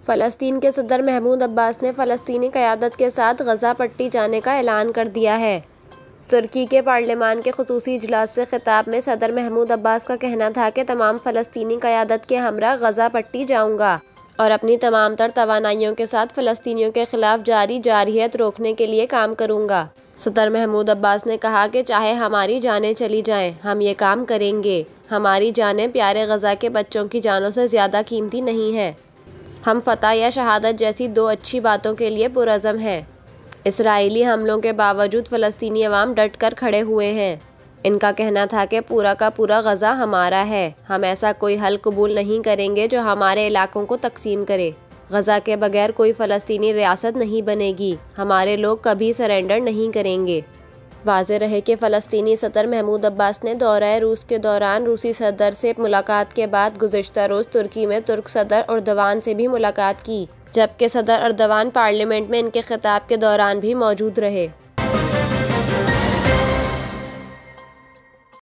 फ़लस्तीन के सदर महमूद अब्बास ने फ़लस्तीनी क़यादत के साथ गज़ा पट्टी जाने का ऐलान कर दिया है। तुर्की के पार्लियामान के ख़ुसूसी इजलास से खिताब में सदर महमूद अब्बास का कहना था कि तमाम फ़लस्तीनी क़यादत के हमरा गज़ा पट्टी जाऊँगा और अपनी तमाम तर तवानाइयों के साथ फ़लस्तीनियों के ख़िलाफ़ जारी जारहियत रोकने के लिए काम करूँगा। सदर महमूद अब्बास ने कहा कि चाहे हमारी जानें चली जाएं, हम ये काम करेंगे। हमारी जानें प्यारे गज़ा के बच्चों की जानों से ज़्यादा कीमती नहीं है। हम फ़तह या शहादत जैसी दो अच्छी बातों के लिए पुरज़म हैं। इसराइली हमलों के बावजूद फ़लस्तीनी अवाम डट कर खड़े हुए हैं। इनका कहना था कि पूरा का पूरा गज़ा हमारा है। हम ऐसा कोई हल कबूल नहीं करेंगे जो हमारे इलाकों को तकसीम करे। गज़ा के बगैर कोई फ़लस्तीनी रियासत नहीं बनेगी। हमारे लोग कभी सरेंडर नहीं करेंगे। वाज़ेह रहे कि फ़लस्तीनी सदर महमूद अब्बास ने दौरा रूस के दौरान रूसी सदर से मुलाकात के बाद गुज़िश्ता रोज़ तुर्की में तुर्क सदर अर्दवान से भी मुलाकात की, जबकि सदर अर्दवान पार्लियामेंट में इनके खिताब के दौरान भी मौजूद रहे।